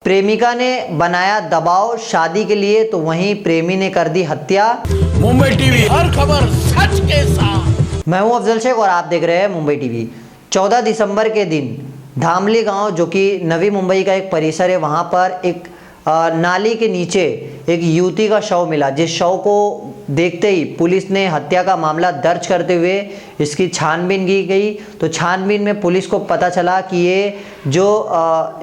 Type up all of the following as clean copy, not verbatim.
प्रेमिका ने बनाया दबाव शादी के लिए, तो वहीं प्रेमी ने कर दी हत्या। मुंबई टीवी, हर खबर सच के साथ। मैं हूं अफजल शेख और आप देख रहे हैं मुंबई टीवी। 14 दिसंबर के दिन धामली गांव, जो कि नवी मुंबई का एक परिसर है, वहां पर एक नाली के नीचे एक युवती का शव मिला, जिस शव को देखते ही पुलिस ने हत्या का मामला दर्ज करते हुए इसकी छानबीन की गई। तो छानबीन में पुलिस को पता चला कि ये जो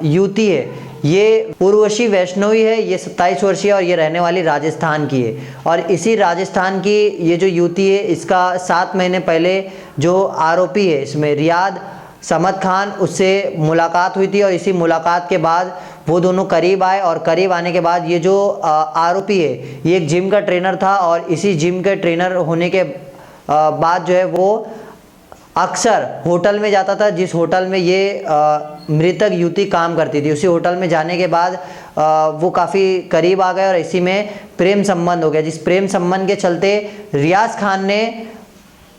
युवती है ये उर्वशी वैष्णवी है, ये 27 वर्षीय और ये रहने वाली राजस्थान की है। और इसी राजस्थान की ये जो युवती है, इसका 7 महीने पहले जो आरोपी है इसमें रियाद समद खान, उससे मुलाकात हुई थी और इसी मुलाकात के बाद वो दोनों करीब आए और करीब आने के बाद ये जो आरोपी है ये एक जिम का ट्रेनर था और इसी जिम के ट्रेनर होने के बाद जो है वो अक्सर होटल में जाता था, जिस होटल में ये मृतक युवती काम करती थी। उसी होटल में जाने के बाद वो काफ़ी करीब आ गए और इसी में प्रेम संबंध हो गया, जिस प्रेम संबंध के चलते रियाज खान ने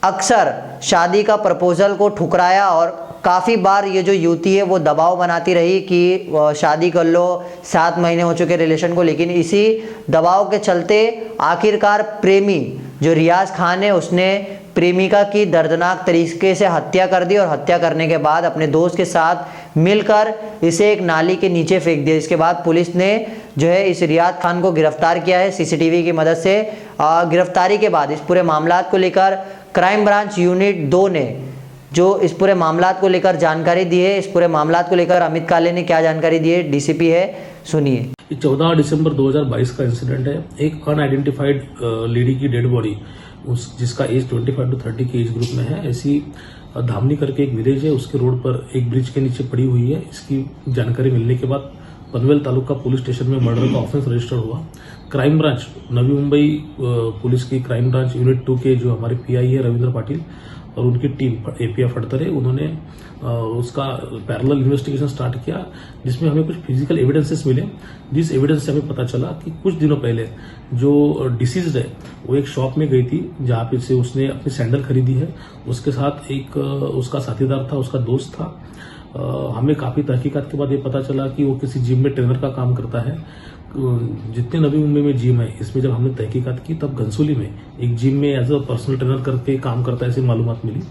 अक्सर शादी का प्रपोजल को ठुकराया और काफ़ी बार ये जो युवती है वो दबाव बनाती रही कि शादी कर लो, 7 महीने हो चुके रिलेशन को। लेकिन इसी दबाव के चलते आखिरकार प्रेमी जो रियाज खान है उसने प्रेमिका की दर्दनाक तरीके से हत्या कर दी और हत्या करने के बाद अपने दोस्त के साथ मिलकर इसे एक नाली के नीचे फेंक दिया। इसके बाद पुलिस ने जो है इस रियाज खान को गिरफ्तार किया है सीसीटीवी की मदद से। गिरफ्तारी के बाद इस पूरे मामला को लेकर क्राइम ब्रांच यूनिट 2 ने जो इस पूरे मामला को लेकर जानकारी दी है, इस पूरे मामला को लेकर अमित काले ने क्या जानकारी दी है, डीसीपी है, सुनिए। 14 दिसंबर 2022 का इंसिडेंट है। एक अनआइडेंटिफाइड लेडी की डेड बॉडी, जिसका एज 25 to 30 के एज ग्रुप में है, ऐसी धामनी करके एक विलेज है, उसके रोड पर एक ब्रिज के नीचे पड़ी हुई है। इसकी जानकारी मिलने के बाद पनवेल तालुका पुलिस स्टेशन में मर्डर का ऑफेंस रजिस्टर हुआ। Crime branch Navi Mumbai police की क्राइम ब्रांच यूनिट 2 के जो हमारे पीआई है रविंद्र पाटिल और उनकी टीम एपीएफ फड़तरे, उन्होंने उसका पैरेलल इन्वेस्टिगेशन स्टार्ट किया, जिसमें हमें कुछ फिजिकल एविडेंसेस मिले। जिस एविडेंस से हमें पता चला कि कुछ दिनों पहले जो डिसीज्ड है वो एक शॉप में गई थी जहां पे से उसने अपनी सैंडल खरीदी है। उसके साथ एक उसका साथीदार था, उसका दोस्त था। हमें काफी तहकीकात के बाद ये पता चला कि वो किसी जिम में ट्रेनर का काम करता है। जितने नवी मुंबई में जिम है, इसमें जब हमने तहकीकात की तब घनसोली में एक जिम में एज अ पर्सनल ट्रेनर करके काम करता है, ऐसी मालूमात मिली।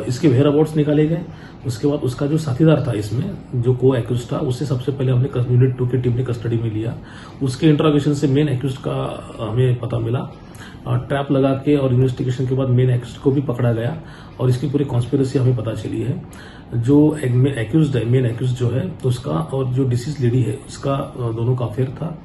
इसके वेयर अबाउट्स निकाले गए। उसके बाद उसका जो साथीदार था इसमें, जो को एक्यूज था, उससे सबसे पहले हमने यूनिट 2 की टीम ने कस्टडी में लिया। उसके इंट्रोगेशन से मेन एक्यूज का हमें पता मिला। ट्रैप लगा के और इन्वेस्टिगेशन के बाद मेन एक्यूज को भी पकड़ा गया और इसकी पूरी कॉन्स्पिरेसी हमें पता चली है। जो एक्यूज्ड है, मेन एक्यूज जो है उसका और जो डिसीज लेडी है उसका दोनों का अफेयर था।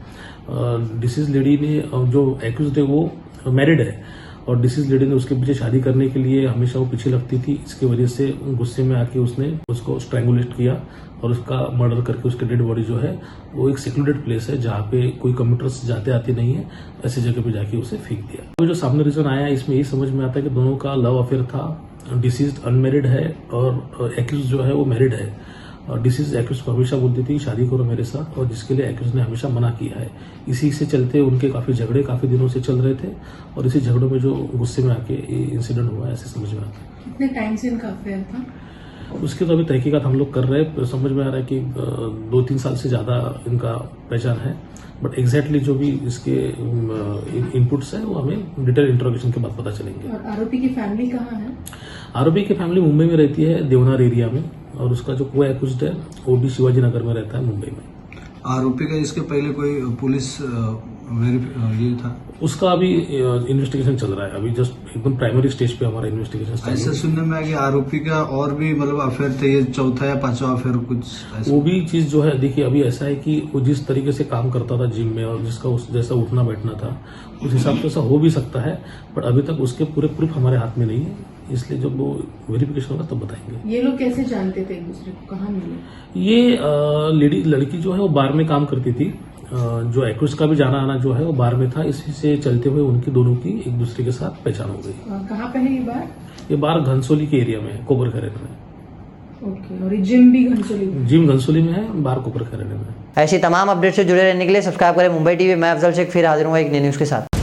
डिसीज लेडी ने, जो एक्यूज्ड है वो मैरिड है और डिसीज लेडी ने उसके पीछे शादी करने के लिए हमेशा वो पीछे लगती थी। इसकी वजह से गुस्से में आके उसने उसको स्ट्रैंगुलेट किया और उसका मर्डर करके उसकी डेड बॉडी जो है वो एक सिक्योर्ड प्लेस है जहां पे कोई कम्यूटर्स जाते आते नहीं है, ऐसी जगह पे जाके उसे फेंक दिया। तो जो सामने रीजन आया इसमें ये समझ में आता है कि दोनों का लव अफेयर था। डिसीज अनमेरिड है और एक्यूज जो है वो मैरिड है। डिसीज एक्यूज को हमेशा बोलती थी शादी करो मेरे साथ, और जिसके लिए एक्यूज ने हमेशा मना किया है। इसी से चलते उनके काफी झगड़े काफी दिनों से चल रहे थे और इसी झगड़ों में जो गुस्से में आके ये इंसिडेंट हुआ, ऐसे समझ में आता है। कितने टाइम से इनका अफेयर था? उसके तो अभी तहकीकात हम लोग कर रहे हैं। समझ में आ रहा है कि 2-3 साल से ज्यादा इनका पहचान है, बट एग्जैक्टली जो भी इसके इनपुट्स है वो हमें डिटेल इंट्रोगेशन के बाद पता चलेंगे। और आरोपी की फैमिली कहाँ है? आरोपी की फैमिली मुंबई में रहती है, देवनार एरिया में, और उसका जो को एक्यूज्ड है वो भी शिवाजी नगर में रहता है, मुंबई में। आरोपी का इसके पहले कोई पुलिस ये था? उसका अभी इन्वेस्टिगेशन चल रहा है। अभी जस्ट एकदम प्राइमरी स्टेज पे हमारा इन्वेस्टिगेशन। ऐसा सुनने में आया कि आरोपी का और भी मतलब अफेयर थे, ये चौथा या पांचवा अफेयर कुछ ऐसा? वो भी चीज जो है, देखिए अभी ऐसा है कि वो जिस तरीके से काम करता था जिम में और जिसका उस जैसा उठना बैठना था, उस हिसाब से ऐसा हो भी सकता है, बट अभी तक उसके पूरे प्रूफ हमारे हाथ में नहीं है, इसलिए जब वो वेरिफिकेशन होगा तब बताएंगे। ये लोग कैसे जानते थे एक दूसरे को, कहाँ मिले? ये लड़की जो है वो बार में काम करती थी। जो एक्यूज का भी जाना आना जो है वो बार में था, इसी से चलते हुए उनकी दोनों की एक दूसरे के साथ पहचान हो गई। कहाँ पे है ये बार? ये बार घनसोली के एरिया में है, कोबर खरेने में। ओके, और ये जिम भी घनसोली में? जिम घनसोली में है, बार कोबर खरेने में। ऐसी तमाम अपडेट से जुड़े रहने के लिए सब्सक्राइब करें मुंबई टीवी। मैं अफजल शेख फिर हाजिर हूँ एक नई न्यूज के साथ।